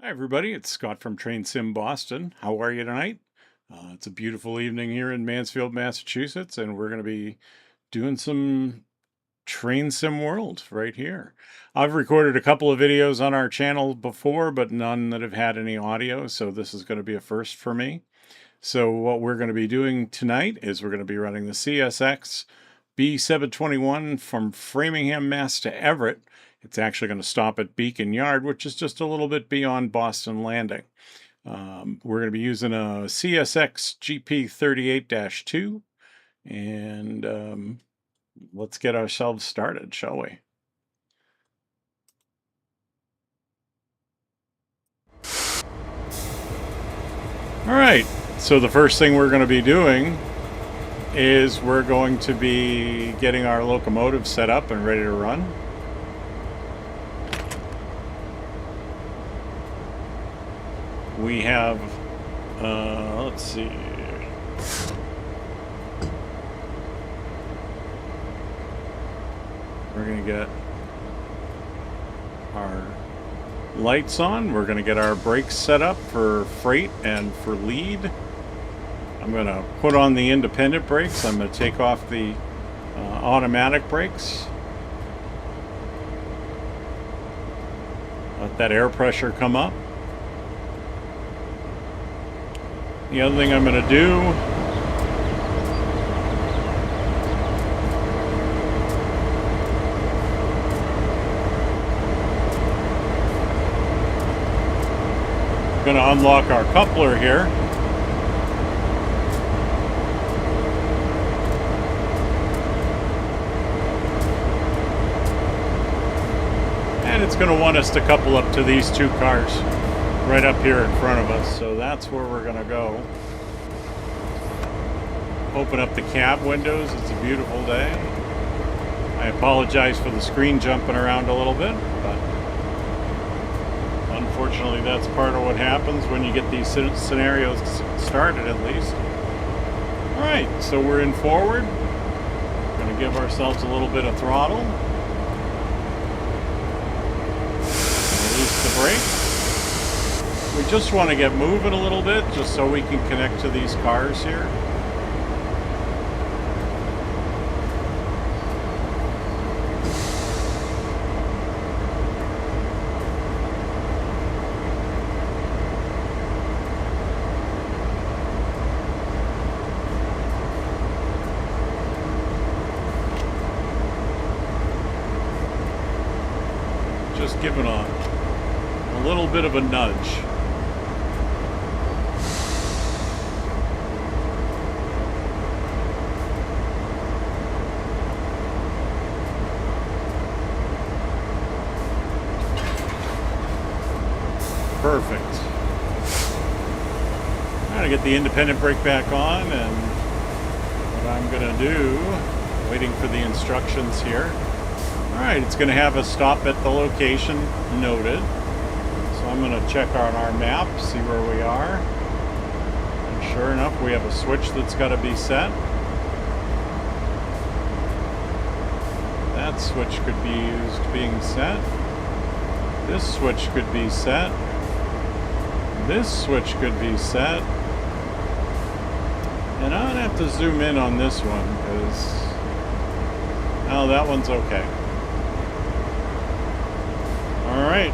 Hi, everybody. It's Scott from Train Sim Boston. How are you tonight? It's a beautiful evening here in Mansfield, Massachusetts, and we're going to be doing some Train Sim World right here. I've recorded a couple of videos on our channel before, but none that have had any audio, so this is going to be a first for me. So what we're going to be doing tonight is we're going to be running the CSX B721 from Framingham, Mass to Everett. It's actually going to stop at Beacon Yard, which is just a little bit beyond Boston Landing. We're going to be using a CSX GP38-2, and let's get ourselves started, shall we? All right, so the first thing we're going to be doing is we're going to be getting our locomotive set up and ready to run. We have, let's see. We're going to get our lights on. We're going to get our brakes set up for freight and for lead. I'm going to put on the independent brakes. I'm going to take off the automatic brakes. Let that air pressure come up. The other thing I'm going to do I'm going to unlock our coupler here. And it's going to want us to couple up to these two cars right up here in front of us, so that's where we're going to go. Open up the cab windows. It's a beautiful day. I apologize for the screen jumping around a little bit, but unfortunately that's part of what happens when you get these scenarios started, at least. Alright, so we're in forward. We're going to give ourselves a little bit of throttle. Release the brake. We just want to get moving a little bit just so we can connect to these cars here. Just giving a little bit of a nudge. Perfect. I'm going to get the independent brake back on, and what I'm going to do, waiting for the instructions here. Alright, it's going to have us stop at the location noted. So I'm going to check on our map, see where we are. And sure enough, we have a switch that's got to be set. That switch could be used being set. This switch could be set. This switch could be set. And I'm going to have to zoom in on this one because, oh, that one's okay. Alright.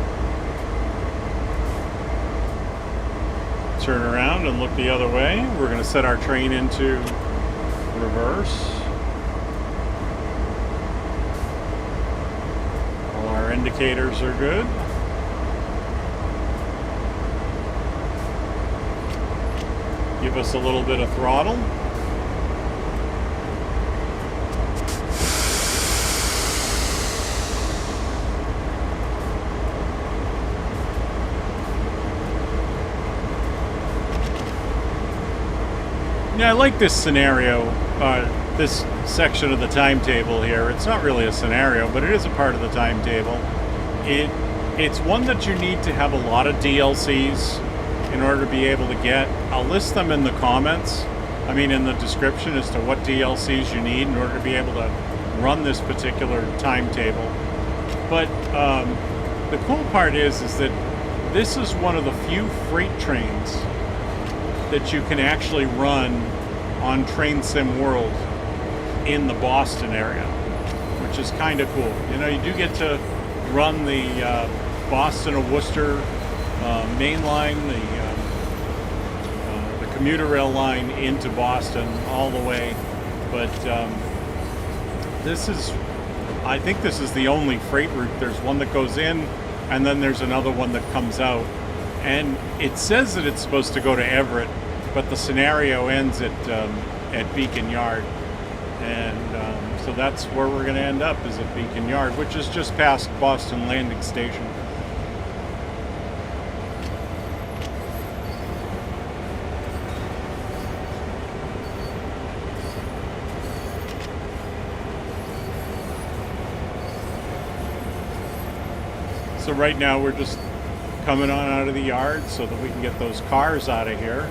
Turn around and look the other way. We're going to set our train into reverse. All our indicators are good. Give us a little bit of throttle. Yeah, I like this scenario, this section of the timetable here. It's not really a scenario, but it is a part of the timetable. It's one that you need to have a lot of DLCs in order to be able to get. I'll list them in the comments, in the description, as to what DLCs you need in order to be able to run this particular timetable. But the cool part is that this is one of the few freight trains that you can actually run on Train Sim World in the Boston area, which is kind of cool. You know, you do get to run the Boston to Worcester main line, the commuter rail line into Boston all the way, but I think this is the only freight route. There's one that goes in, and then there's another one that comes out. And it says that it's supposed to go to Everett, but the scenario ends at Beacon Yard. And so that's where we're going to end up, is at Beacon Yard, which is just past Boston Landing Station. So right now we're just coming on out of the yard so that we can get those cars out of here,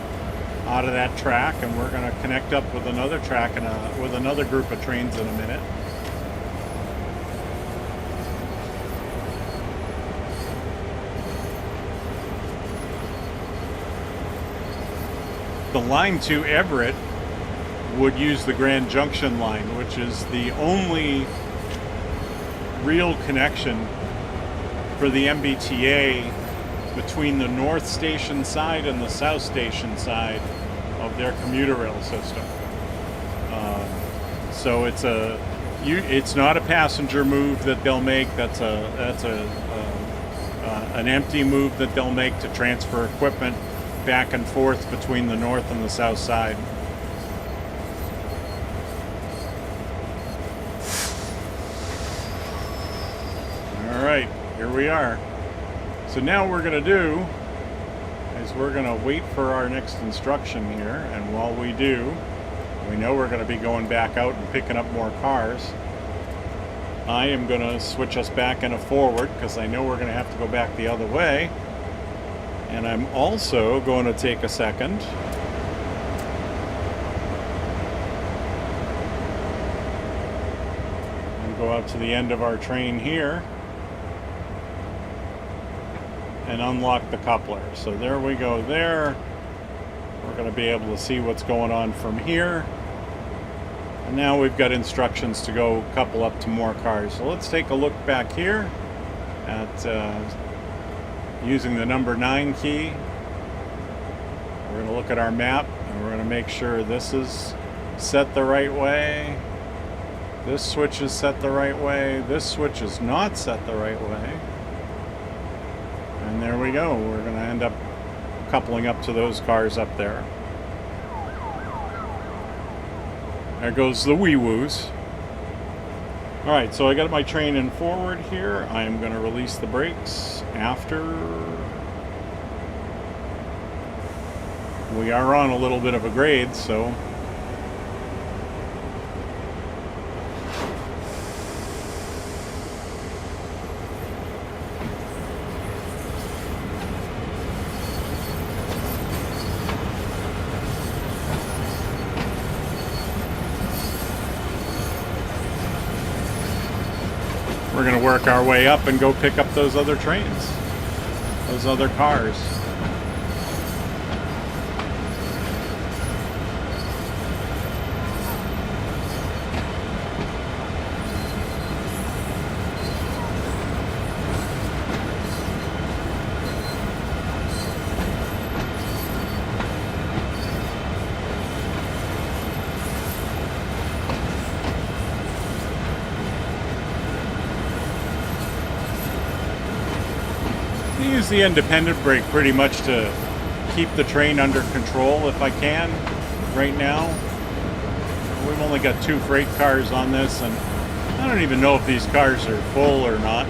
out of that track, and we're going to connect up with another track and with another group of trains in a minute. The line to Everett would use the Grand Junction line, which is the only real connection for the MBTA between the North Station side and the South Station side of their commuter rail system. So it's not a passenger move that they'll make. That's an empty move that they'll make to transfer equipment back and forth between the north and the south side. All right, here we are. So now what we're going to do is we're going to wait for our next instruction here, and while we do, we know we're going to be going back out and picking up more cars. I am going to switch us back into forward because I know we're going to have to go back the other way. And I'm also going to take a second and go out to the end of our train here and unlock the coupler. So there we go there. We're going to be able to see what's going on from here. And now we've got instructions to go couple up to more cars. So let's take a look back here at using the number 9 key. We're going to look at our map and we're going to make sure this is set the right way. This switch is set the right way. This switch is not set the right way. And there we go. We're going to end up coupling up to those cars up there. There goes the wee-woos. Alright, so I got my train in forward here. I am going to release the brakes after we are on a little bit of a grade, so we're going to work our way up and go pick up those other trains, those other cars. Use the independent brake pretty much to keep the train under control if I can right now. We've only got 2 freight cars on this, and I don't even know if these cars are full or not.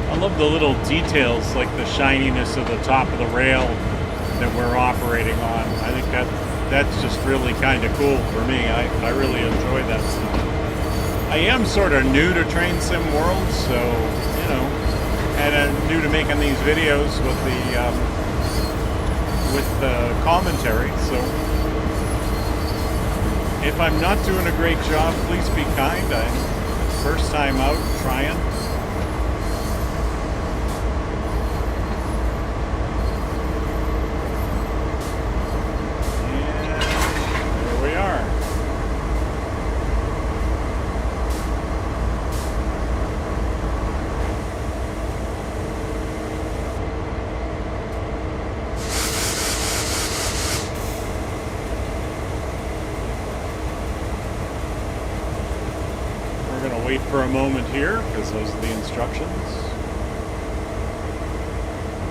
I love the little details, like the shininess of the top of the rail that we're operating on. I think that's just really kind of cool for me. I really enjoy that stuff. I am sort of new to train sim world, so, you know, and I'm new to making these videos with the commentary, so if I'm not doing a great job, please be kind. I'm first time out trying. Wait for a moment here because those are the instructions.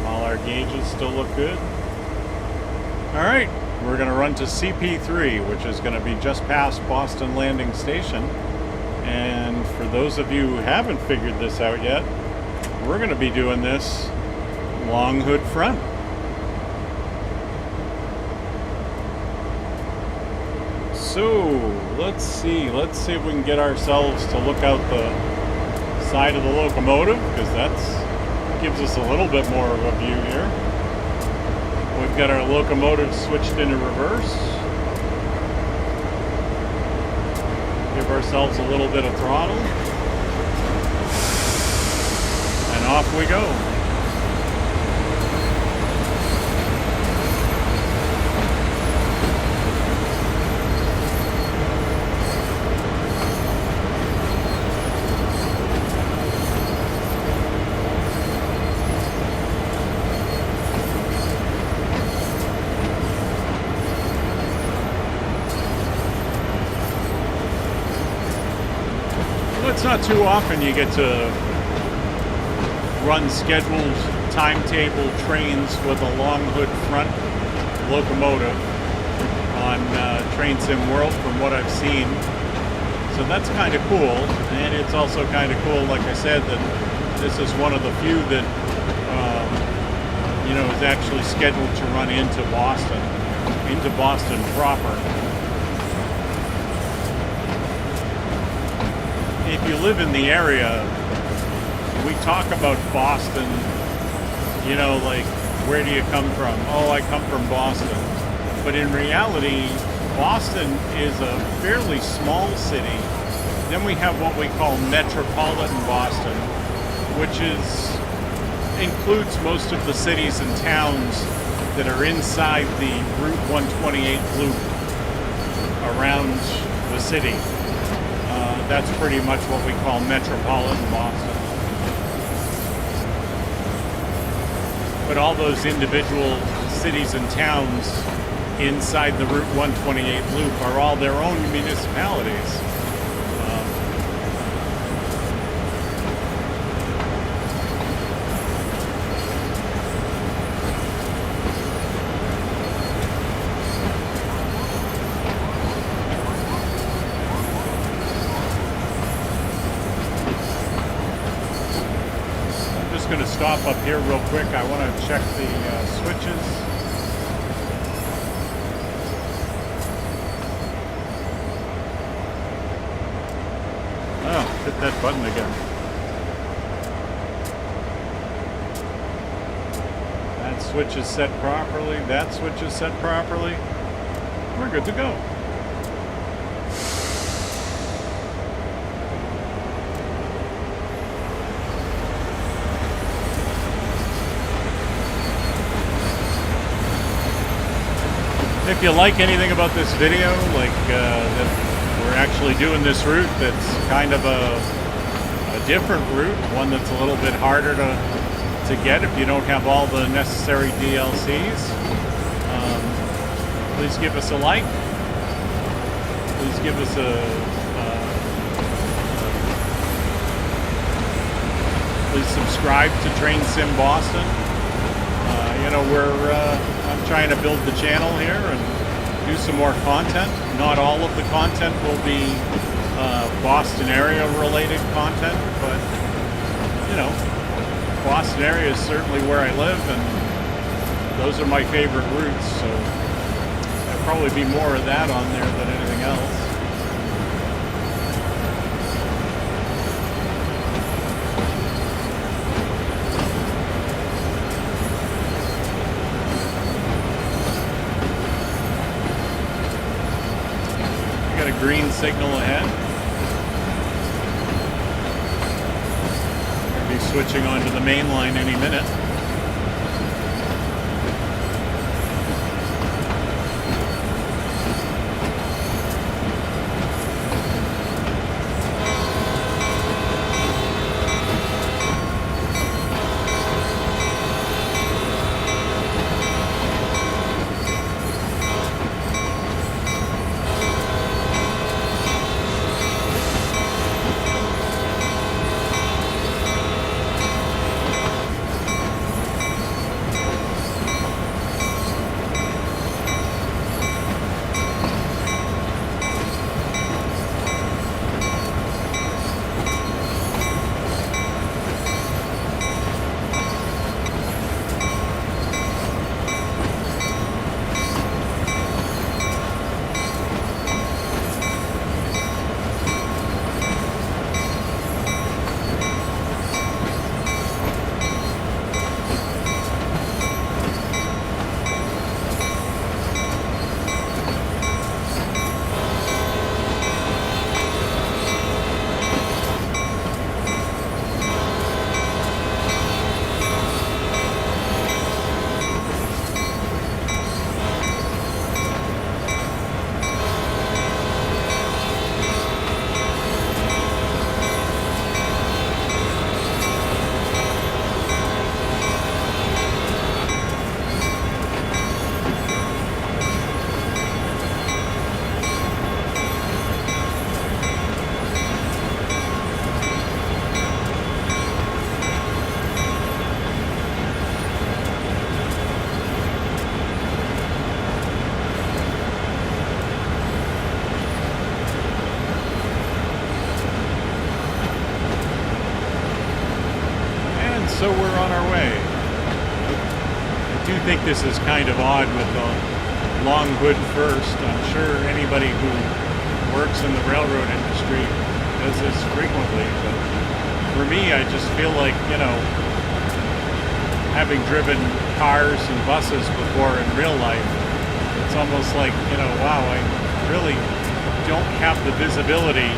All our gauges still look good. All right, we're going to run to CP3, which is going to be just past Boston Landing Station. And for those of you who haven't figured this out yet, we're going to be doing this long hood front. So let's see if we can get ourselves to look out the side of the locomotive, because that gives us a little bit more of a view here. We've got our locomotive switched into reverse. Give ourselves a little bit of throttle. And off we go. It's not too often you get to run scheduled timetable trains with a long hood front locomotive on Train Sim World from what I've seen. So that's kind of cool, and it's also kind of cool, like I said, that this is one of the few that you know, is actually scheduled to run into Boston proper. If you live in the area, we talk about Boston, you know, like, where do you come from? Oh, I come from Boston. But in reality, Boston is a fairly small city. Then we have what we call metropolitan Boston, which includes most of the cities and towns that are inside the Route 128 loop around the city. That's pretty much what we call metropolitan Boston. But all those individual cities and towns inside the Route 128 loop are all their own municipalities. Going to stop up here real quick. I want to check the switches. Oh, hit that button again. That switch is set properly. That switch is set properly. We're good to go. If you like anything about this video, like that we're actually doing this route that's kind of a different route, one that's a little bit harder to get if you don't have all the necessary DLCs, please give us a like. Please give us please subscribe to Train Sim Boston. You know, I'm trying to build the channel here and do some more content. Not all of the content will be Boston area related content, but you know, Boston area is certainly where I live, and those are my favorite routes. So I probably be more of that on there than anything else. We got a green signal ahead. We'll be switching onto the main line any minute. So we're on our way. I do think this is kind of odd with the long hood first. I'm sure anybody who works in the railroad industry does this frequently, but for me, I just feel like, you know, having driven cars and buses before in real life, it's almost like, you know, wow, I really don't have the visibility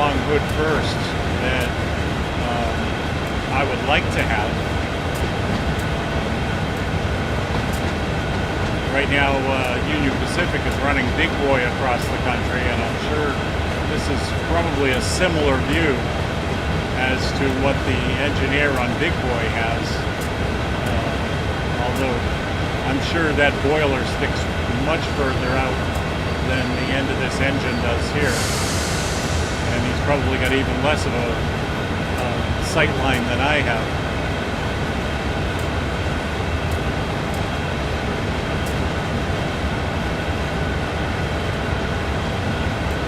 long hood first that I would like to have. Right now, Union Pacific is running Big Boy across the country, and I'm sure this is probably a similar view as to what the engineer on Big Boy has. Although I'm sure that boiler sticks much further out than the end of this engine does here. And he's probably got even less of a sight line than I have.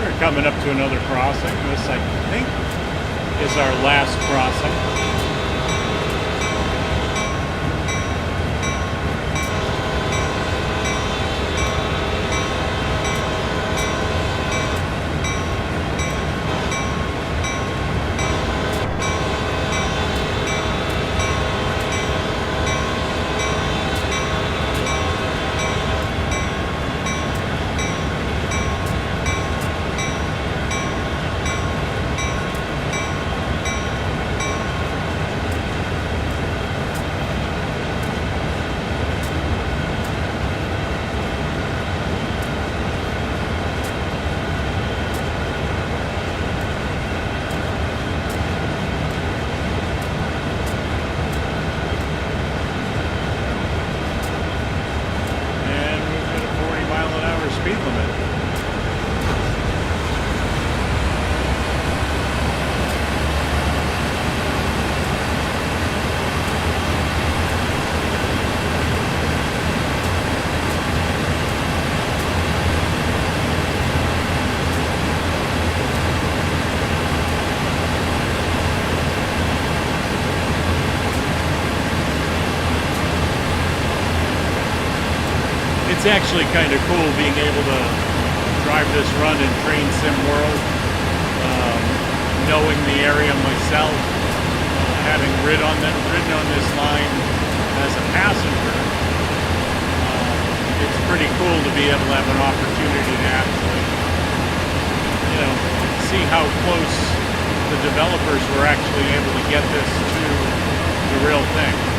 We're coming up to another crossing. This, I think, is our last crossing. It's actually kind of cool being able to drive this run in Train Sim World, knowing the area myself, having ridden on this line as a passenger. It's pretty cool to be able to have an opportunity to actually, see how close the developers were actually able to get this to the real thing.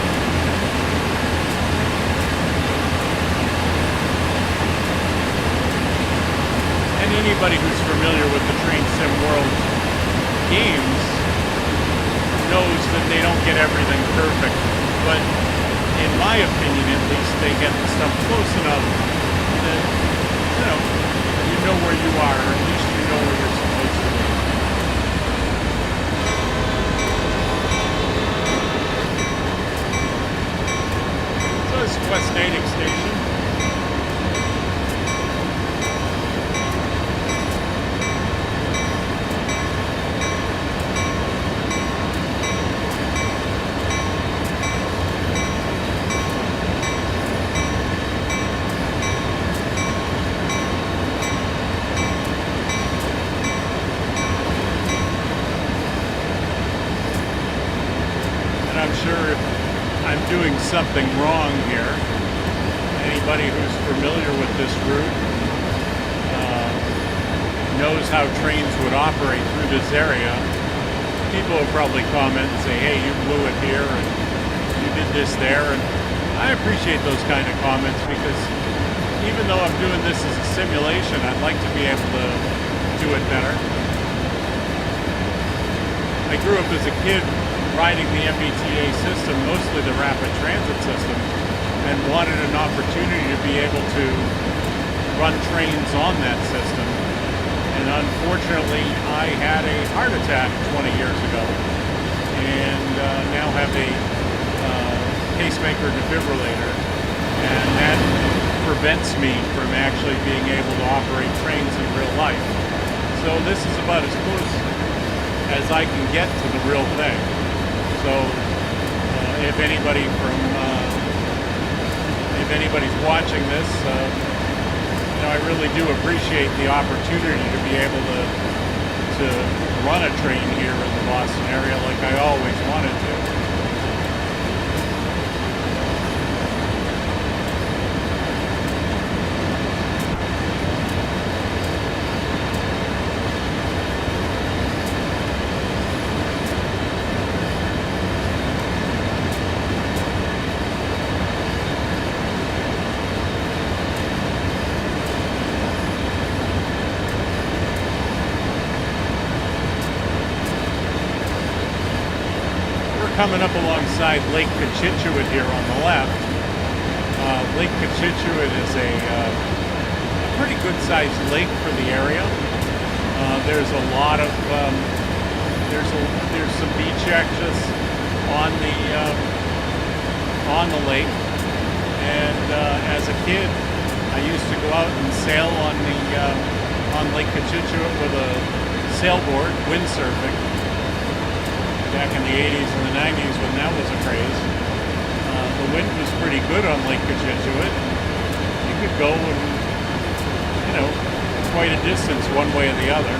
And anybody who's familiar with the Train Sim World games knows that they don't get everything perfect, but in my opinion at least, they get the stuff close enough that, you know where you are, or at least you know where you're supposed to be. So this is West Natick Station. Sure if I'm doing something wrong here. Anybody who's familiar with this route knows how trains would operate through this area. People will probably comment and say, hey, you blew it here and you did this there, and I appreciate those kind of comments because even though I'm doing this as a simulation, I'd like to be able to do it better. I grew up as a kid riding the MBTA system, mostly the rapid transit system, and wanted an opportunity to be able to run trains on that system. And unfortunately, I had a heart attack 20 years ago, and now have a pacemaker defibrillator, and that prevents me from actually being able to operate trains in real life. So this is about as close as I can get to the real thing. So if anybody's watching this, I really do appreciate the opportunity to be able to run a train here in the Boston area like I always wanted to. Coming up alongside Lake Cochituate here on the left. Lake Cochituate is a pretty good-sized lake for the area. There's a lot of there's some beach access on the lake, and as a kid, I used to go out and sail on Lake Cochituate with a sailboard, windsurfing. Back in the 80s and the 90s when that was a craze. The wind was pretty good on Lake Cochituate. You could go quite a distance one way or the other.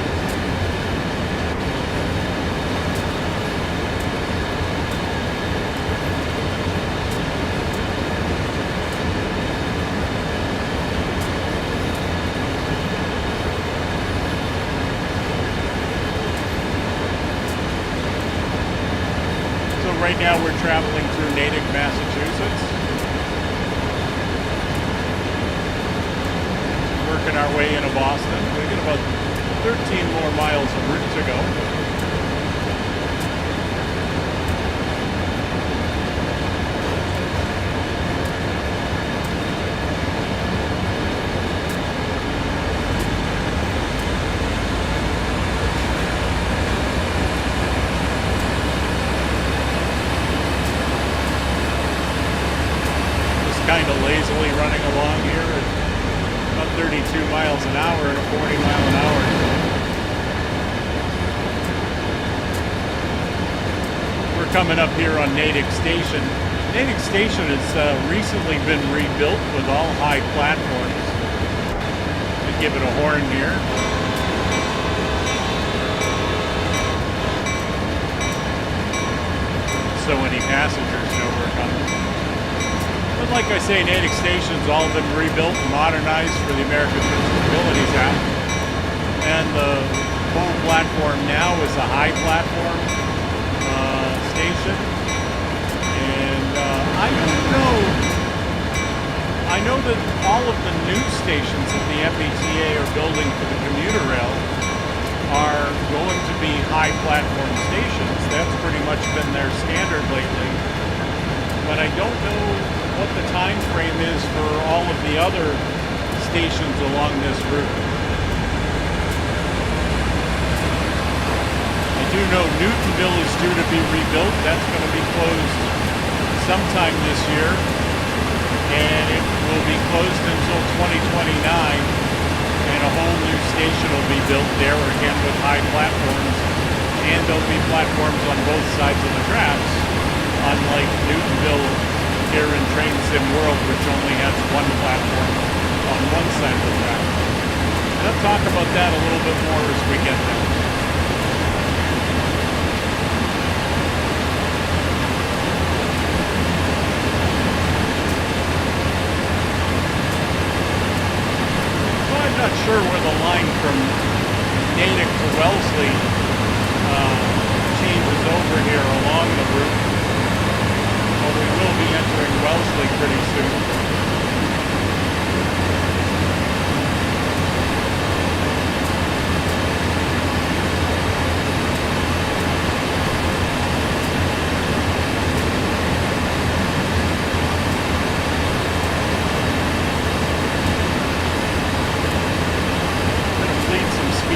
Right now we're traveling through Natick, Massachusetts. Working our way into Boston. We've got about 13 more miles of route to go. Kind of lazily running along here at about 32 miles an hour and a 40 mile an hour. We're coming up here on Natick Station. Natick Station has recently been rebuilt with all high platforms. I'll give it a horn here. So any passengers know we're coming. But like I say, Natick Station's all been rebuilt and modernized for the Americans with Disabilities Act. And the whole platform now is a high platform station. And I don't know. I know that all of the new stations that the MBTA are building for the commuter rail are going to be high platform stations. That's pretty much been their standard lately. But I don't know what the time frame is for all of the other stations along this route. I do know Newtonville is due to be rebuilt. That's going to be closed sometime this year, and it will be closed until 2029, and a whole new station will be built there again with high platforms, and there'll be platforms on both sides of the tracks, unlike Newtonville here in Train Sim World, which only has one platform on one side of the track. And I'll talk about that a little bit more as we get there. I'm not sure where the line from Natick to Wellesley changes over here along the route, but we will be entering Wellesley pretty soon.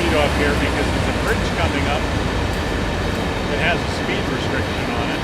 Off here because there's a bridge coming up that has a speed restriction on it.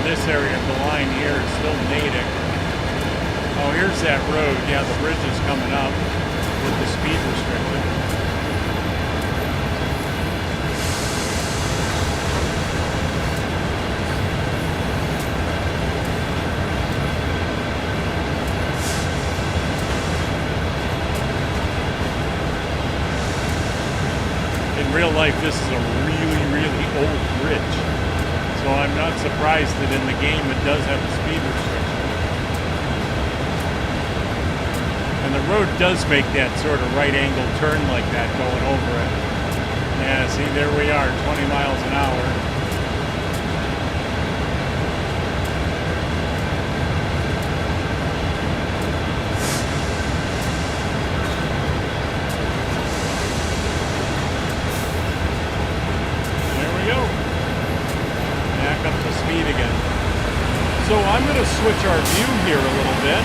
This area of the line here is still Natick. Oh, here's that road. Yeah, the bridge is coming up with the speed restriction. In real life, this is a really, really old bridge. So I'm not surprised that in the game it does have a speed restriction. And the road does make that sort of right angle turn like that going over it. Yeah, see, there we are, 20 miles an hour. So I'm going to switch our view here a little bit.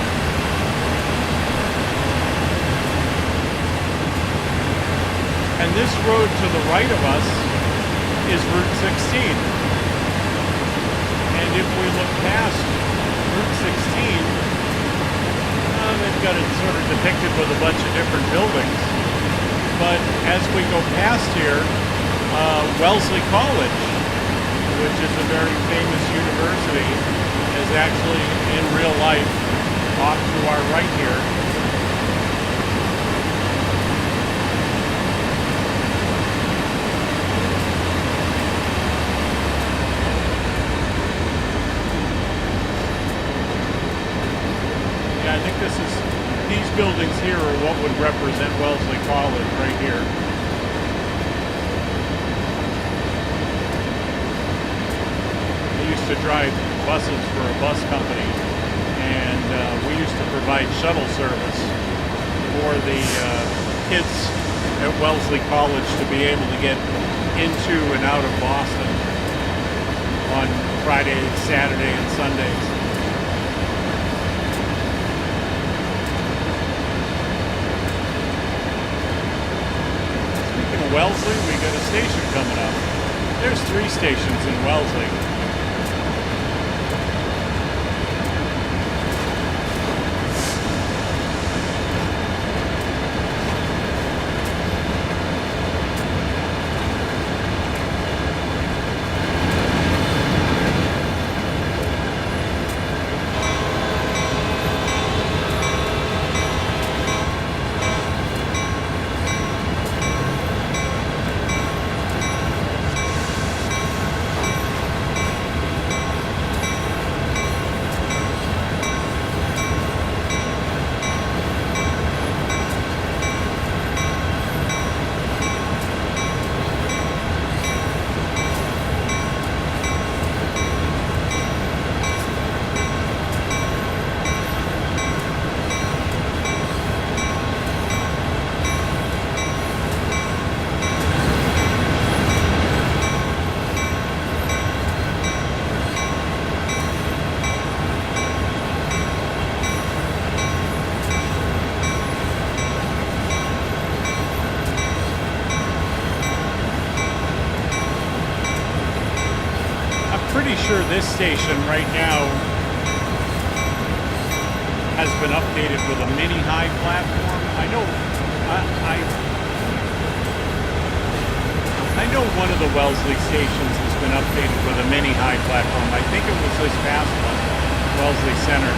And this road to the right of us is Route 16. And if we look past Route 16, they've got it sort of depicted with a bunch of different buildings. But as we go past here, Wellesley College, which is a very famous university, is actually in real life off to our right here. Yeah, I think these buildings here are what would represent Wellesley College right here. I used to drive buses for a bus company and we used to provide shuttle service for the kids at Wellesley College to be able to get into and out of Boston on Friday, Saturday, and Sundays. Speaking of Wellesley, we got a station coming up. There's 3 stations in Wellesley. Pretty sure this station right now has been updated with a mini high platform. I know one of the Wellesley stations has been updated with a mini high platform. I think it was this past one, Wellesley Center.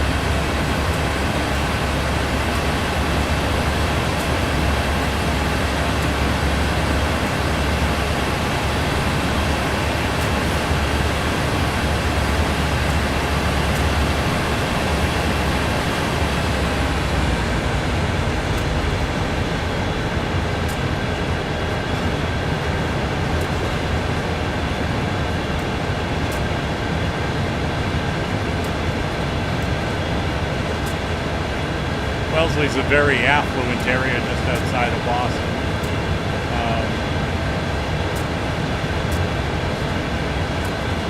Wellesley's a very affluent area just outside of Boston.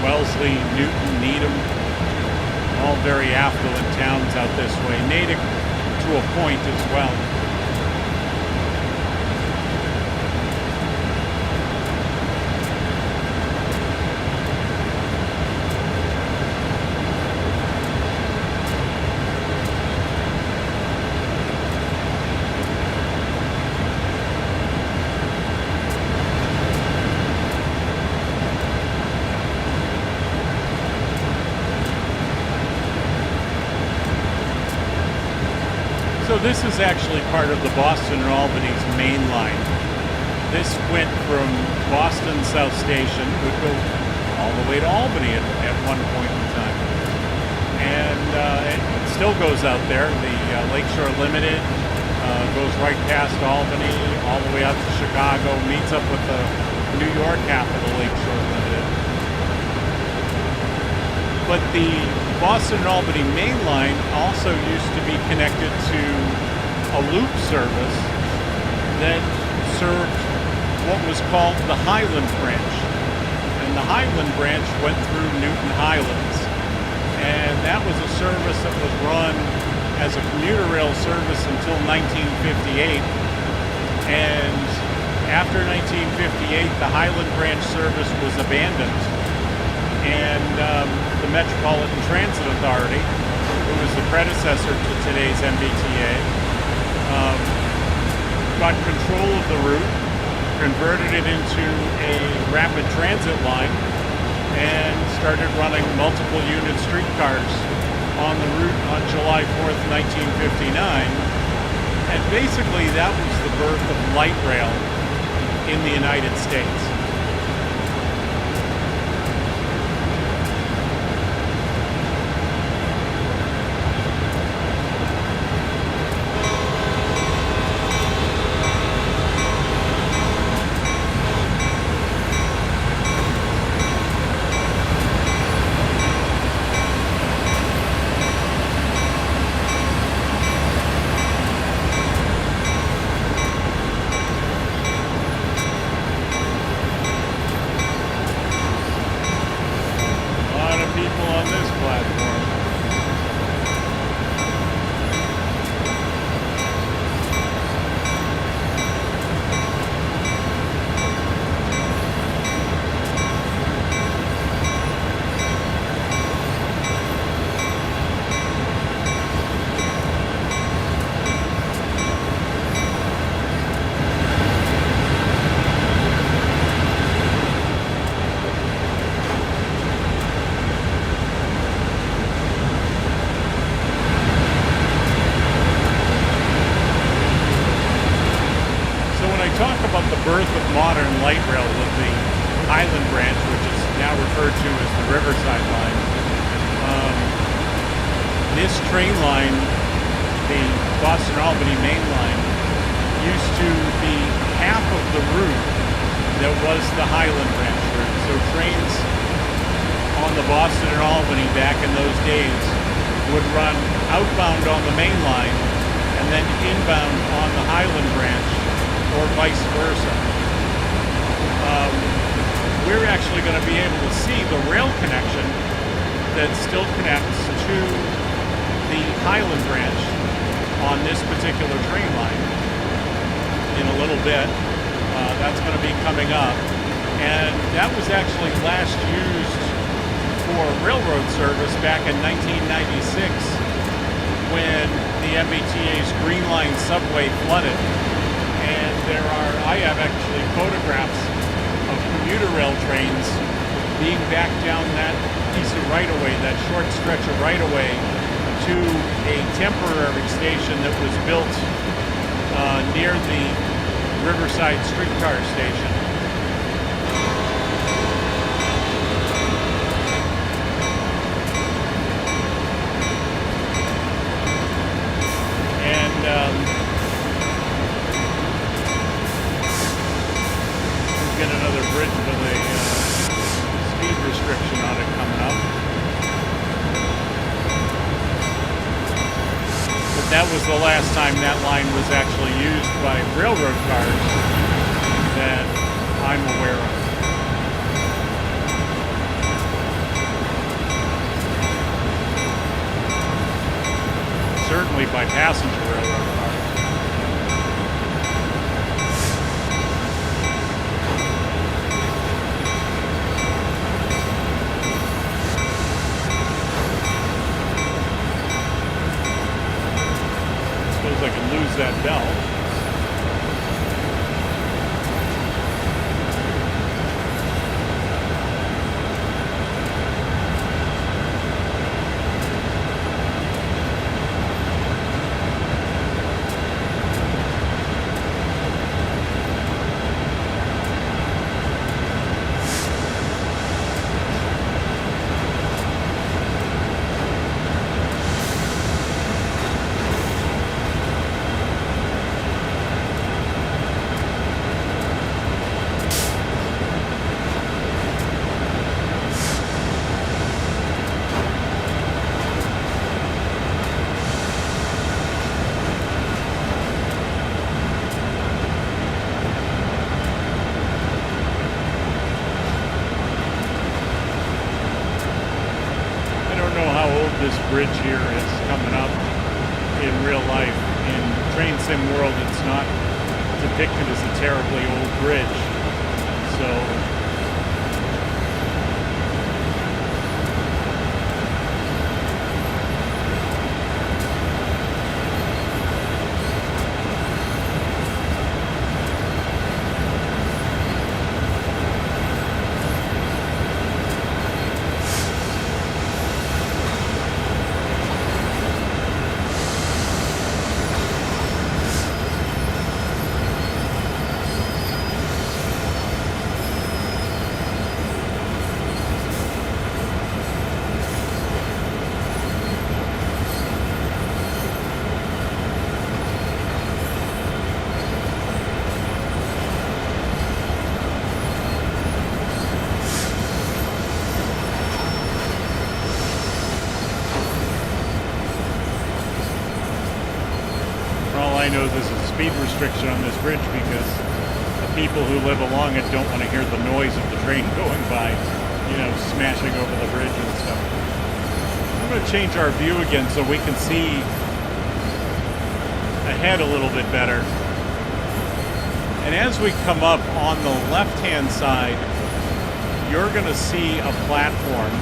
Wellesley, Newton, Needham, all very affluent towns out this way. Natick to a point as well. So this is actually part of the Boston Albany's Main Line. This went from Boston South Station, would go all the way to Albany at one point in time. And it still goes out there. The Lakeshore Limited goes right past Albany, all the way out to Chicago, meets up with the New York half of the Lakeshore Limited. But the Boston Albany Main Line also used to be connected to a loop service that served what was called the Highland Branch. And the Highland Branch went through Newton Highlands. And that was a service that was run as a commuter rail service until 1958. And after 1958, the Highland Branch service was abandoned. And the Metropolitan Transit Authority, who was the predecessor to today's MBTA, got control of the route, converted it into a rapid transit line, and started running multiple unit streetcars on the route on July 4th, 1959. And basically that was the birth of light rail in the United States. Highland branch, which is now referred to as the Riverside line. This train line, the Boston Albany Main Line, used to be half of the route that was the Highland branch route. So trains on the Boston and Albany back in those days would run outbound on the main line and then inbound on the Highland branch, or vice versa. We're actually going to be able to see the rail connection that still connects to the Highland branch on this particular train line in a little bit. That's going to be coming up, and that was actually last used for railroad service back in 1996 when the MBTA's Green Line subway flooded. And I have actually photographs of commuter rail trains being backed down that piece of right-of-way, that short stretch of right-of-way, to a temporary station that was built near the Riverside streetcar station. Get another bridge with a speed restriction on it coming up. But that was the last time that line was actually used by railroad cars that I'm aware of. Certainly by passenger railroad cars. I can lose that bell. This bridge here is coming up in real life. In train sim world, it's not depicted as a terribly old bridge. So I know there's a speed restriction on this bridge because the people who live along it don't want to hear the noise of the train going by, you know, smashing over the bridge and stuff. I'm going to change our view again so we can see ahead a little bit better. And as we come up on the left-hand side, you're going to see a platform.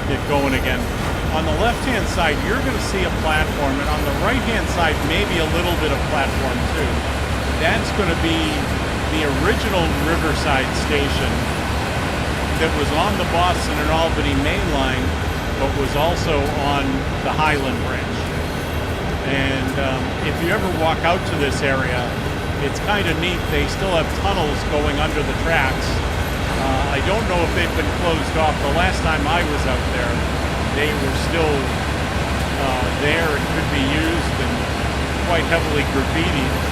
Get going again. On the left-hand side, you're going to see a platform, and on the right-hand side, maybe a little bit of platform too. That's going to be the original Riverside station that was on the Boston and Albany Main Line, but was also on the Highland branch. And if you ever walk out to this area, it's kind of neat. They still have tunnels going under the tracks. I don't know if they've been closed off. The last time I was out there, they were still there and could be used and quite heavily graffitied.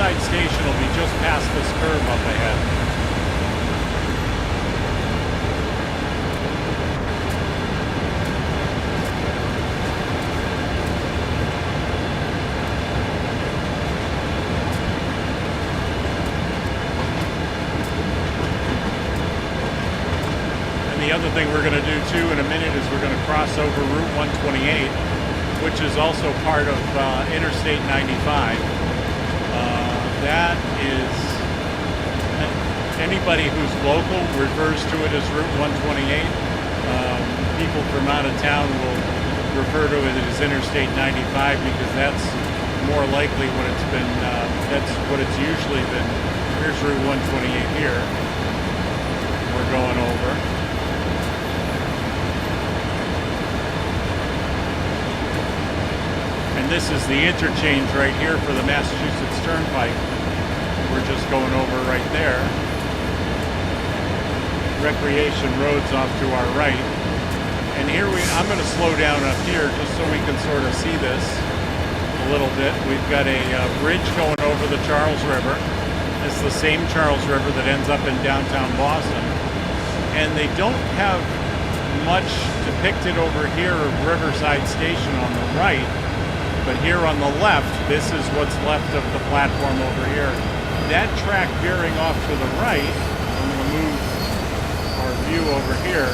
Station will be just past this curve up ahead. And the other thing we're going to do too in a minute is we're going to cross over Route 128, which is also part of Interstate 95. That is, anybody who's local refers to it as Route 128. People from out of town will refer to it as Interstate 95 because that's more likely what it's been, that's what it's usually been. Here's Route 128 here. We're going over. And this is the interchange right here for the Massachusetts Turnpike. We're just going over right there. Recreation Road's off to our right. And here I'm going to slow down up here just so we can sort of see this a little bit. We've got a bridge going over the Charles River. It's the same Charles River that ends up in downtown Boston. And they don't have much depicted over here of Riverside Station on the right. But here on the left, this is what's left of the platform over here. That track veering off to the right, I'm going to move our view over here,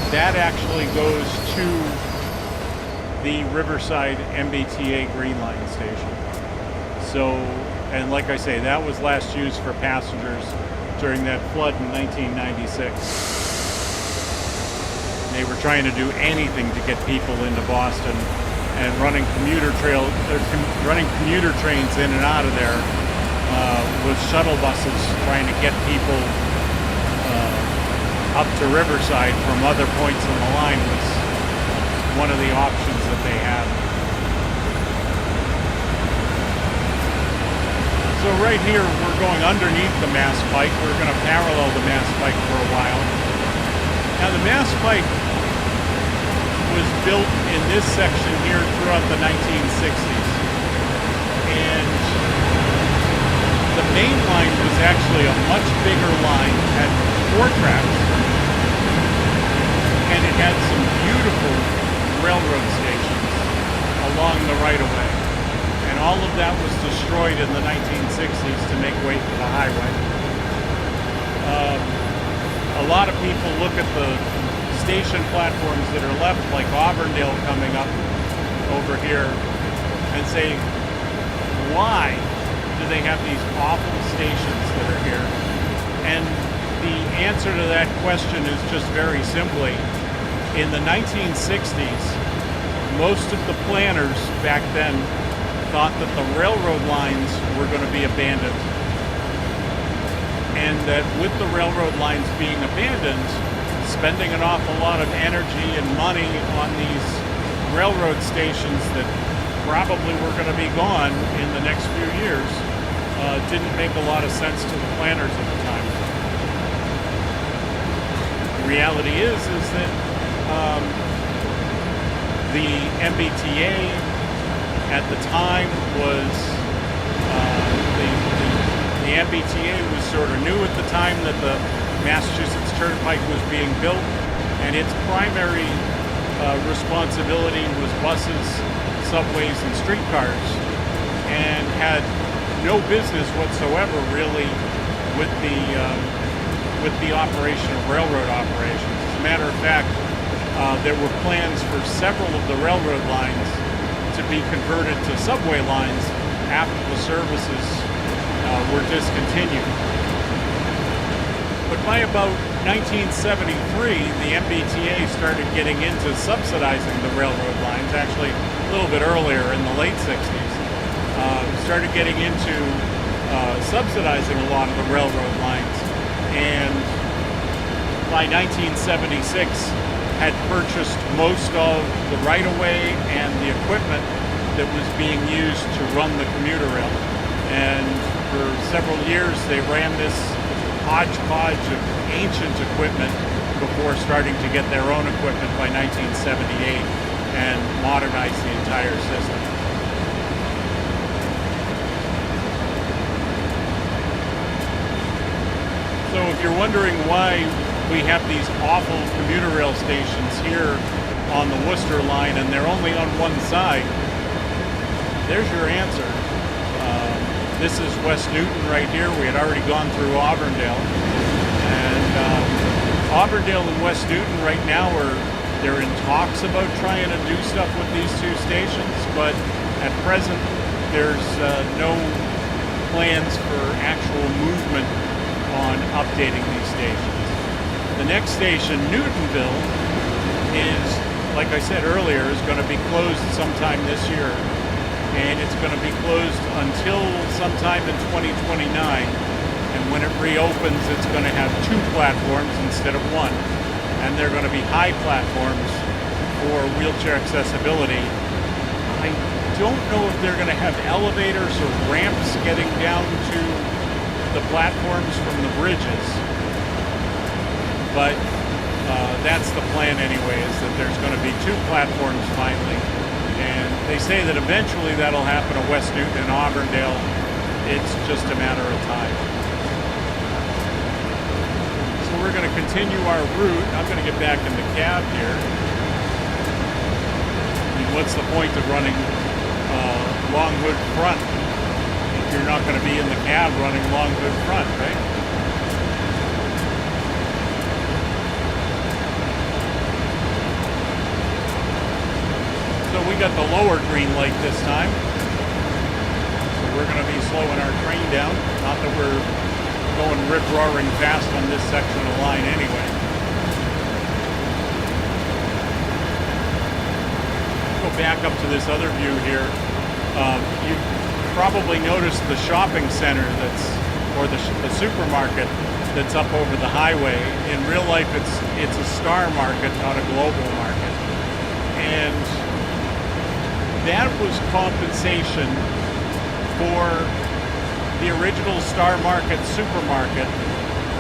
that actually goes to the Riverside MBTA Green Line station. So, and like I say, that was last used for passengers during that flood in 1996. They were trying to do anything to get people into Boston, and running commuter trains in and out of there with shuttle buses trying to get people up to Riverside from other points in the line was one of the options that they had. So right here we're going underneath the Mass Pike. We're going to parallel the Mass Pike for a while. Now the Mass Pike was built in this section here throughout the 1960s. And the main line was actually a much bigger line, had 4 tracks, and it had some beautiful railroad stations along the right-of-way. And all of that was destroyed in the 1960s to make way for the highway. A lot of people look at the station platforms that are left, like Auburndale coming up over here, and say, why do they have these awful stations that are here? And the answer to that question is just very simply, in the 1960s, most of the planners back then thought that the railroad lines were going to be abandoned. And that with the railroad lines being abandoned, spending an awful lot of energy and money on these railroad stations that probably were going to be gone in the next few years didn't make a lot of sense to the planners at the time. The reality is that the MBTA at the time was the MBTA was sort of new at the time that the Massachusetts Turnpike was being built, and its primary responsibility was buses, subways, and streetcars, and had no business whatsoever really with the operation of railroad operations. As a matter of fact, there were plans for several of the railroad lines to be converted to subway lines after the services were discontinued. But by about 1973, the MBTA started getting into subsidizing the railroad lines, actually a little bit earlier in the late 60s. Started getting into subsidizing a lot of the railroad lines, and by 1976 had purchased most of the right-of-way and the equipment that was being used to run the commuter rail. And for several years they ran this hodgepodge of ancient equipment before starting to get their own equipment by 1978 and modernize the entire system. So if you're wondering why we have these awful commuter rail stations here on the Worcester line and they're only on one side, there's your answer. This is West Newton right here. We had already gone through Auburndale. And Auburndale and West Newton right now they're in talks about trying to do stuff with these two stations, but at present there's no plans for actual movement on updating these stations. The next station, Newtonville, is, like I said earlier, is going to be closed sometime this year, and it's going to be closed until sometime in 2029. And when it reopens, it's going to have 2 platforms instead of 1, and they're going to be high platforms for wheelchair accessibility. I don't know if they're going to have elevators or ramps getting down to the platforms from the bridges, but that's the plan anyway, is that there's going to be 2 platforms finally, and they say that eventually that'll happen at West Newton and Auburndale. It's just a matter of time. So we're going to continue our route. I'm going to get back in the cab here. I mean, what's the point of running long hood front if you're not going to be in the cab running long hood front, right? So we got the lower green light this time. So we're going to be slowing our train down. Not that we're going rip-roaring fast on this section of the line anyway. Go back up to this other view here. You probably noticed the shopping center or the supermarket that's up over the highway. In real life, it's a star market, not a global market. And that was compensation for the original Star Market supermarket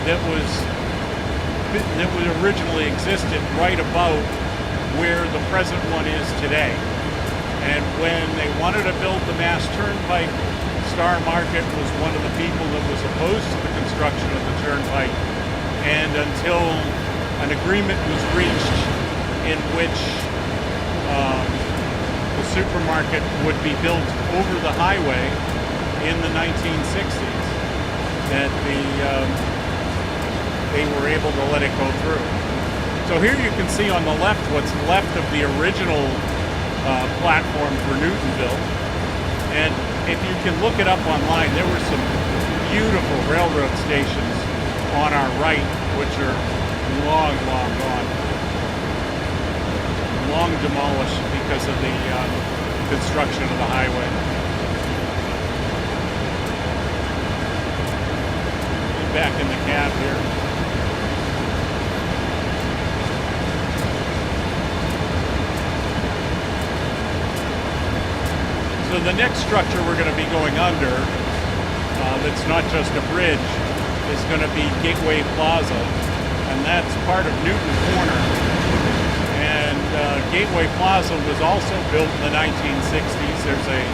that originally existed right about where the present one is today. And when they wanted to build the Mass Turnpike, Star Market was one of the people that was opposed to the construction of the turnpike. And until an agreement was reached in which the supermarket would be built over the highway in the 1960s, that they were able to let it go through. So here you can see on the left what's left of the original platform for Newtonville. And if you can look it up online, there were some beautiful railroad stations on our right, which are long, long gone. Long demolished because of the construction of the highway. Get back in the cab here. So the next structure we're going to be going under, that's not just a bridge, is going to be Gateway Plaza, and that's part of Newton Corner. Gateway Plaza was also built in the 1960s. There's a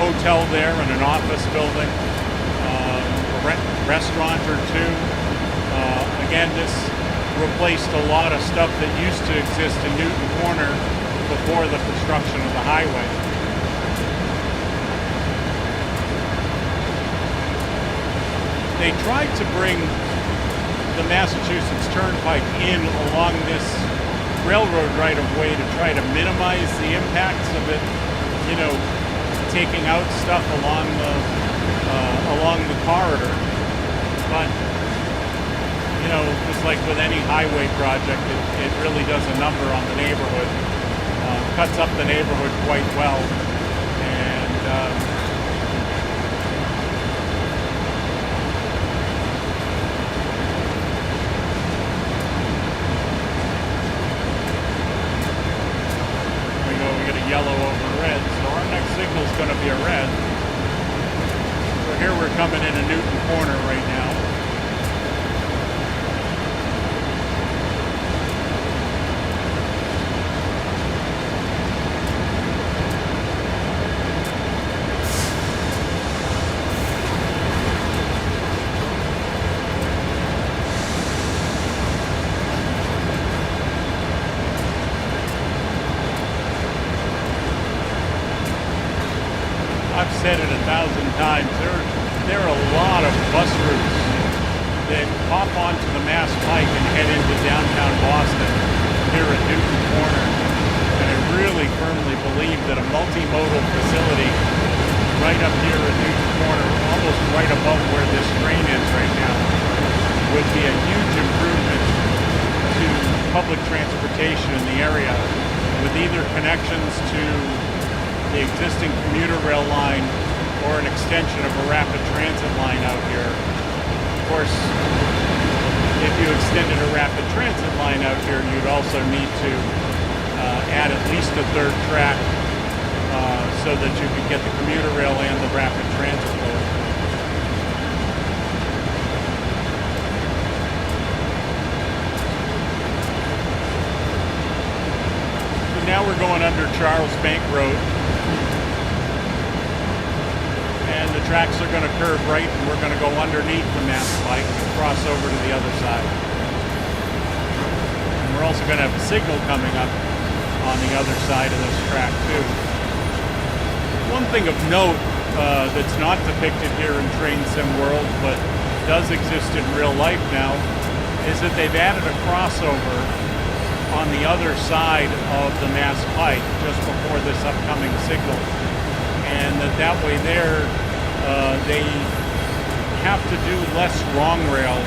hotel there and an office building, a restaurant or two. Again, this replaced a lot of stuff that used to exist in Newton Corner before the construction of the highway. They tried to bring the Massachusetts Turnpike in along this railroad right-of-way to try to minimize the impacts of it, you know, taking out stuff along the corridor. But, you know, just like with any highway project, it really does a number on the neighborhood. Cuts up the neighborhood quite well. And we get a yellow over red, so our next signal is going to be a red. So here we're coming in a Newton corner right now. I've said it 1,000 times, there are a lot of bus routes that pop onto the Mass Pike and head into downtown Boston here at Newton Corner. And I really firmly believe that a multimodal facility right up here at Newton Corner, almost right above where this train is right now, would be a huge improvement to public transportation in the area, with either connections to the existing commuter rail line or an extension of a rapid transit line out here. Of course, if you extended a rapid transit line out here, you'd also need to add at least a third track so that you could get the commuter rail and the rapid transit load. So now we're going under Charles Bank Road. And the tracks are going to curve right, and we're going to go underneath the Mass Pike and cross over to the other side. And we're also going to have a signal coming up on the other side of this track too. One thing of note that's not depicted here in Train Sim World, but does exist in real life now, is that they've added a crossover on the other side of the Mass Pike just before this upcoming signal. And that way there, they have to do less wrong rail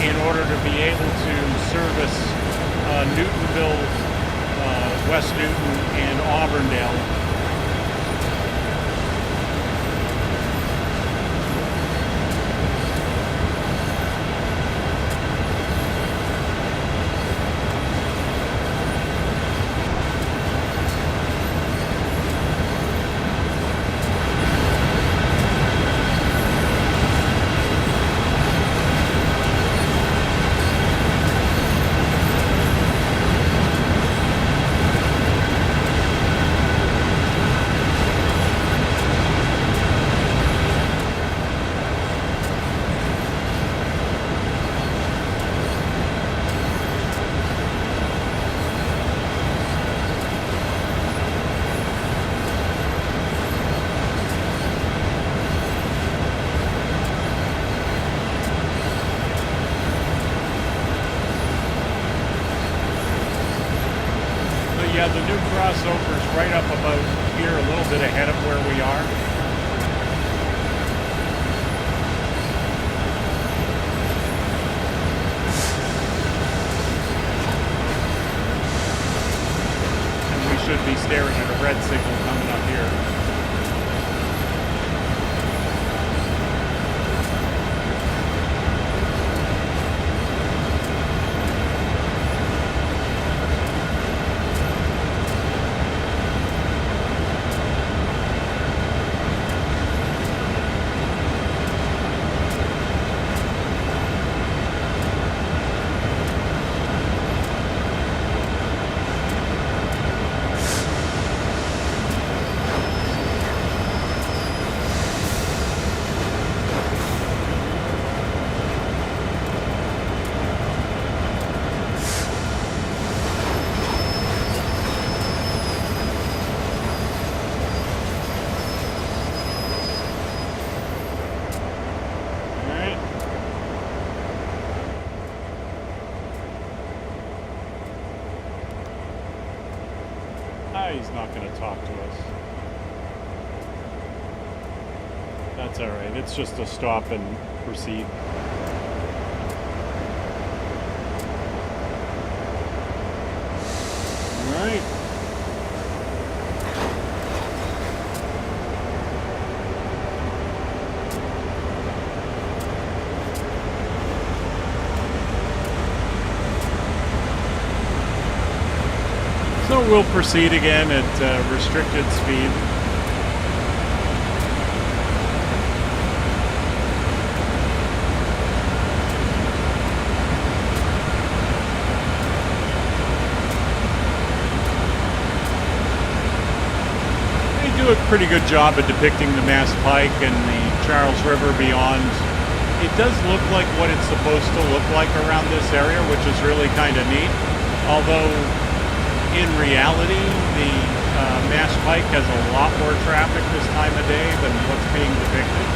in order to be able to service Newtonville, West Newton, and Auburndale. Yeah, the new crossover's right up about here, a little bit ahead of where we are. And we should be staring at a red signal coming up here. He's not going to talk to us. That's all right. It's just a stop and proceed. All right. So we'll proceed again at restricted speed. They do a pretty good job at depicting the Mass Pike and the Charles River beyond. It does look like what it's supposed to look like around this area, which is really kind of neat. Although in reality, the Mass Pike has a lot more traffic this time of day than what's being depicted.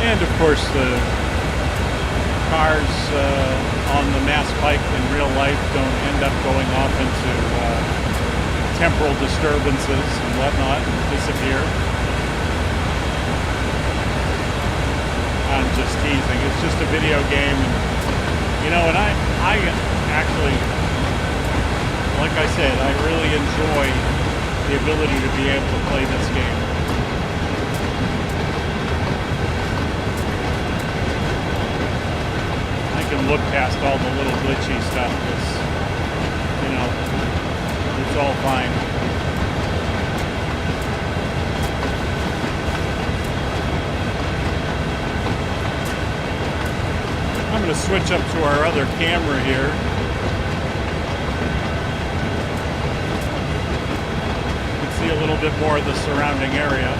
And of course, the cars on the Mass Pike in real life don't end up going off into temporal disturbances and whatnot and disappear. I'm just teasing. It's just a video game. And, you know, and I actually, like I said, I really enjoy the ability to be able to play this game. Can look past all the little glitchy stuff because, you know, it's all fine. I'm going to switch up to our other camera here. You can see a little bit more of the surrounding area.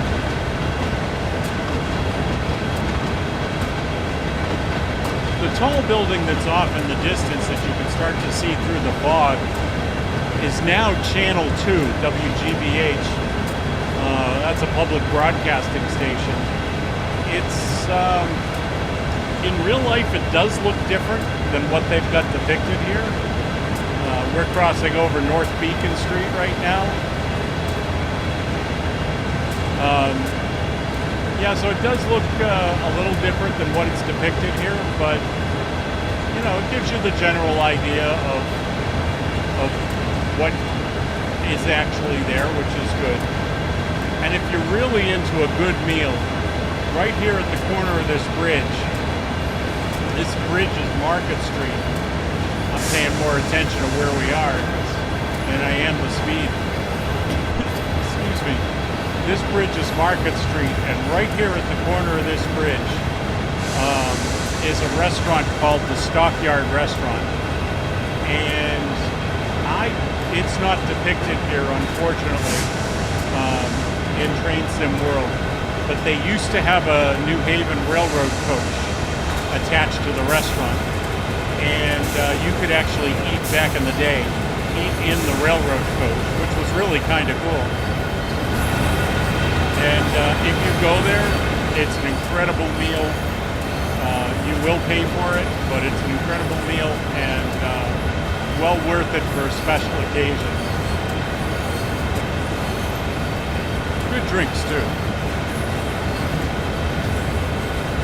The tall building that's off in the distance that you can start to see through the fog is now Channel 2, WGBH. That's a public broadcasting station. It's, in real life, it does look different than what they've got depicted here. We're crossing over North Beacon Street right now. Yeah, so it does look a little different than what it's depicted here, but, you know, it gives you the general idea of what is actually there, which is good. And if you're really into a good meal, right here at the corner of this bridge is Market Street. I'm paying more attention to where we are than I am the speed. Excuse me. This bridge is Market Street, and right here at the corner of this bridge is a restaurant called the Stockyard Restaurant. And it's not depicted here, unfortunately, in Train Sim World, but they used to have a New Haven Railroad coach attached to the restaurant. And you could actually eat back in the day, eat in the railroad coach, which was really kind of cool. And if you go there, it's an incredible meal. You will pay for it, but it's an incredible meal and well worth it for a special occasion. Good drinks too.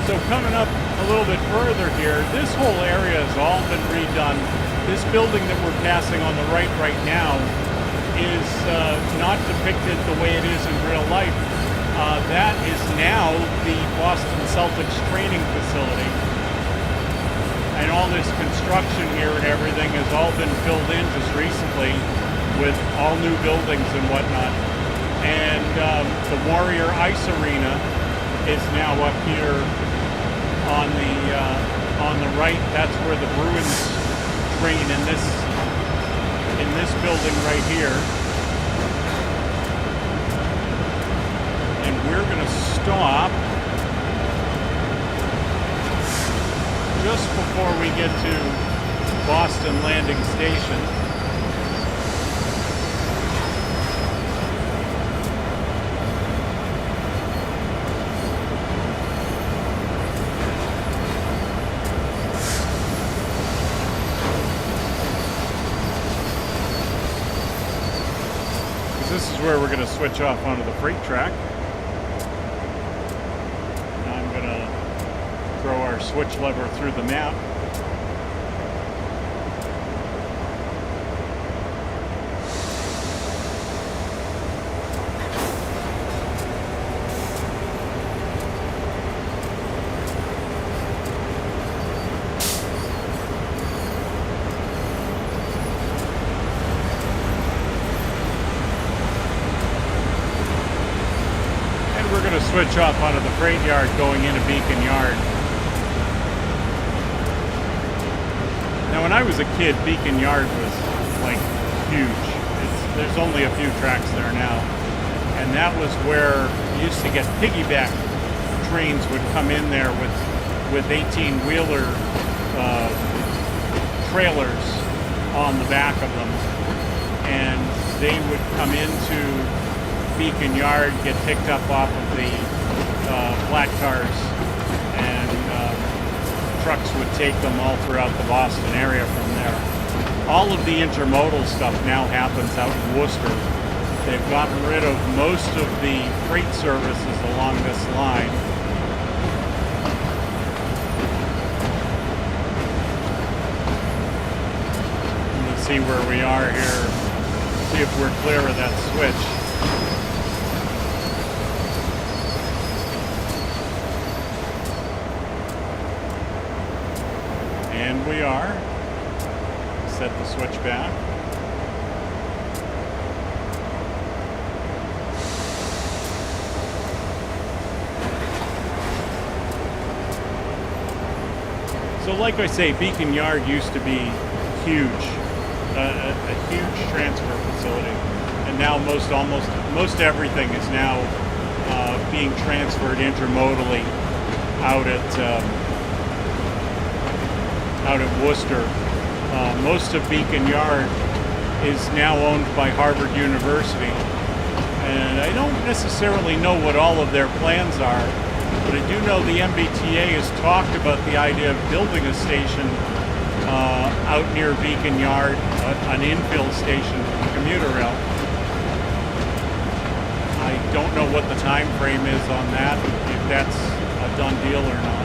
So coming up a little bit further here, this whole area has all been redone. This building that we're passing on the right now is not depicted the way it is in real life. That is now the Boston Celtics training facility. And all this construction here and everything has all been filled in just recently with all new buildings and whatnot. And the Warrior Ice Arena is now up here on the right. That's where the Bruins train in this building right here. And we're going to stop just before we get to Boston Landing Station. This is where we're going to switch off onto the freight track. I'm going to throw our switch lever through the map. Switch off onto the freight yard going into Beacon Yard. Now when I was a kid, Beacon Yard was like huge. There's only a few tracks there now. And that was where you used to get piggyback trains would come in there with 18-wheeler trailers on the back of them. And they would come into Beacon Yard, get picked up off of the flat cars, and trucks would take them all throughout the Boston area from there. All of the intermodal stuff now happens out in Worcester. They've gotten rid of most of the freight services along this line. Let's see where we are here, see if we're clear of that switch. And we are. Set the switch back. So like I say, Beacon Yard used to be huge, a huge transfer facility. And now most everything is now being transferred intermodally out at Worcester. Most of Beacon Yard is now owned by Harvard University, and I don't necessarily know what all of their plans are, but I do know the MBTA has talked about the idea of building a station out near Beacon Yard, an infill station for the commuter rail. I don't know what the time frame is on that, if that's a done deal or not.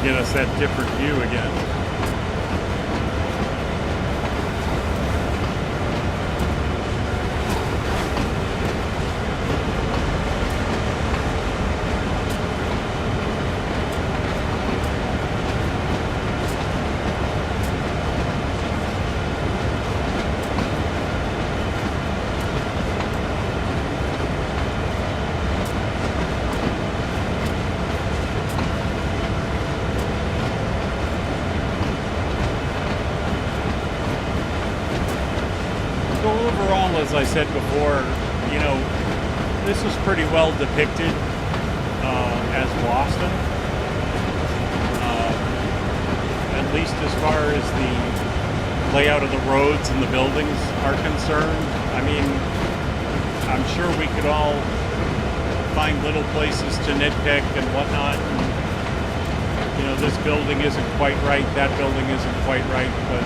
Get us that different view again. Overall, as I said before, you know, this is pretty well depicted as Boston, at least as far as layout of the roads and the buildings are concerned. I mean, I'm sure we could all find little places to nitpick and whatnot. And, you know, this building isn't quite right, that building isn't quite right. But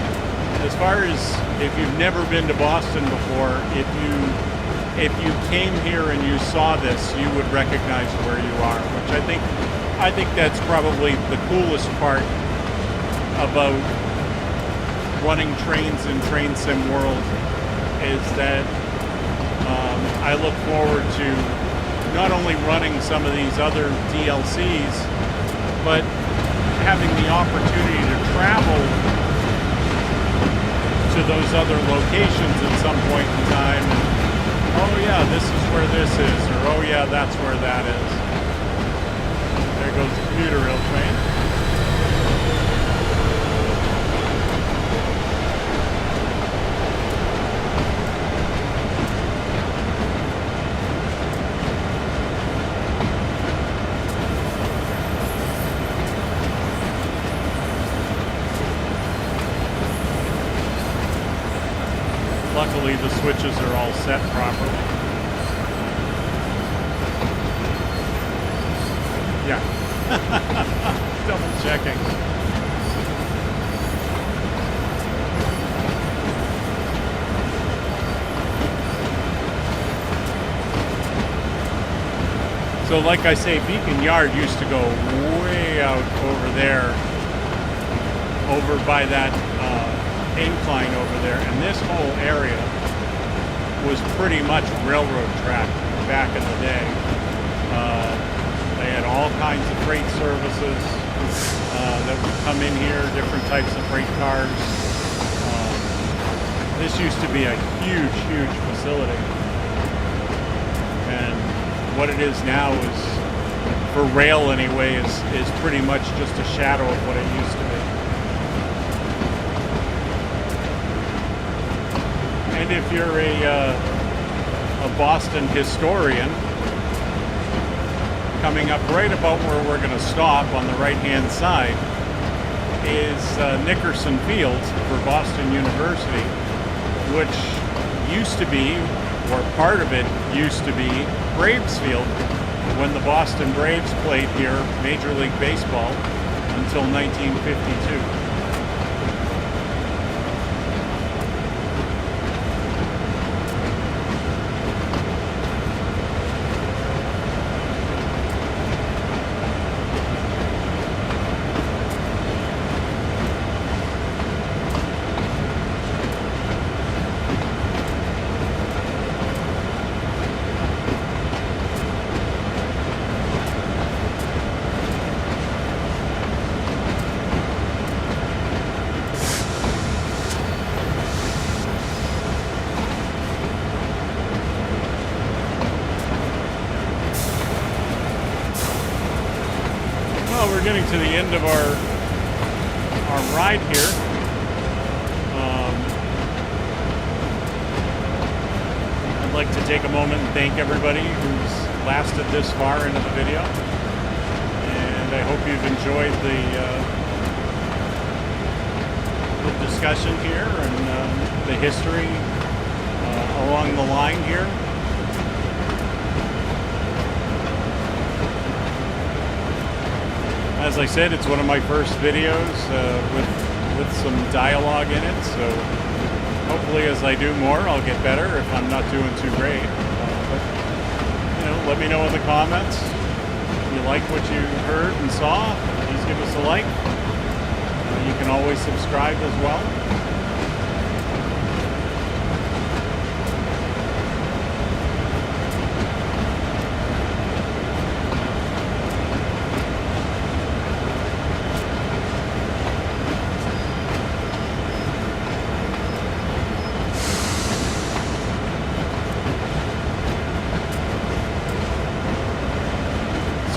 as far as if you've never been to Boston before, if you came here and you saw this, you would recognize where you are, which I think that's probably the coolest part about running trains in Train Sim World, is that I look forward to not only running some of these other DLCs, but having the opportunity to travel to those other locations at some point in time. And, oh yeah, this is where this is, or oh yeah, that's where that is. There goes the commuter rail train. Luckily, the switches are all set properly. Yeah. Double checking. So like I say, Beacon Yard used to go way out over there, over by that incline over there, and this whole area was pretty much railroad track back in the day. They had all kinds of freight services that would come in here, different types of freight cars. This used to be a huge, huge facility, and what it is now is, for rail anyway, is pretty much just a shadow of what it used to be. And if you're a Boston historian, coming up right about where we're going to stop on the right-hand side is Nickerson Field for Boston University, which used to be, or part of it used to be, Braves Field when the Boston Braves played here, Major League Baseball, until 1952. We're getting to the end of our ride here. I'd like to take a moment and thank everybody who's lasted this far into the video, and I hope you've enjoyed the discussion here and the history along the line here. As I said, it's one of my first videos with some dialogue in it, so hopefully as I do more, I'll get better if I'm not doing too great. But, you know, let me know in the comments if you like what you heard and saw. Please give us a like. You can always subscribe as well.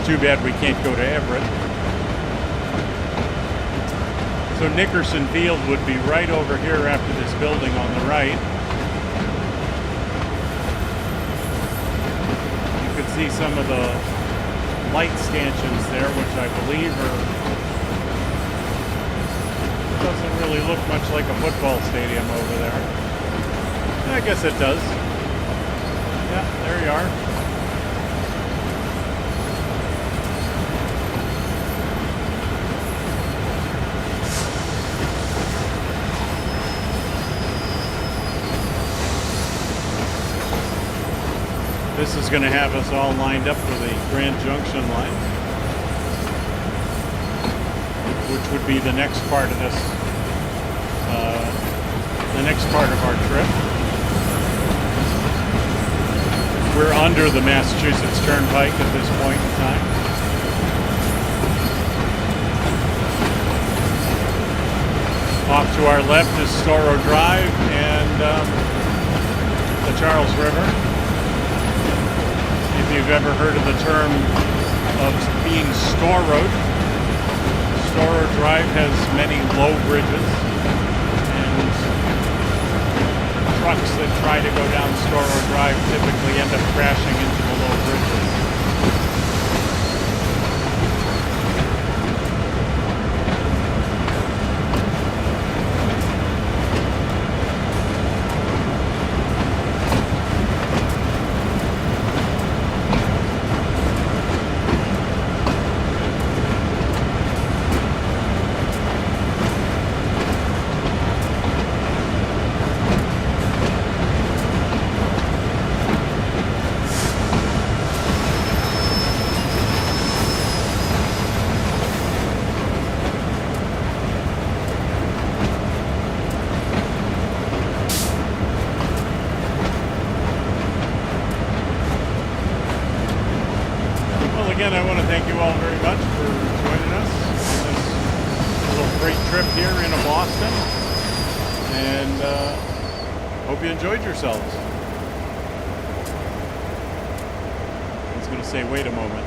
Too bad we can't go to Everett. So Nickerson Field would be right over here after this building on the right. You could see some of the light stanchions there, which I believe are, doesn't really really look much like a football stadium over there. I guess it does. Yeah, there you are. This is going to have us all lined up for the Grand Junction line, which would be the next part of this, the next part of our trip. We're under the Massachusetts Turnpike at this point in time. Off to our left is Storrow Drive and the Charles River. If you've ever heard of the term of being Storrowed, Storrow Drive has many low bridges, and trucks that try to go down Storrow Drive typically end up crashing into the low bridges. Again, I want to thank you all very much for joining us on this little freight trip here into Boston, and hope you enjoyed yourselves. I was going to say, wait a moment.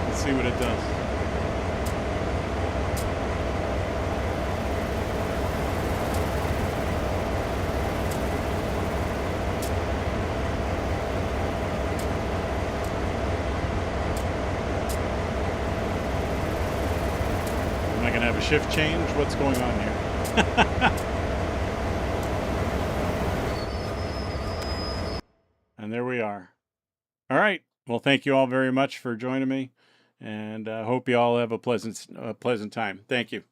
Let's see what it does. Am I going to have a shift change? What's going on here? And there we are. All right. Well, thank you all very much for joining me, and hope you all have a pleasant time. Thank you.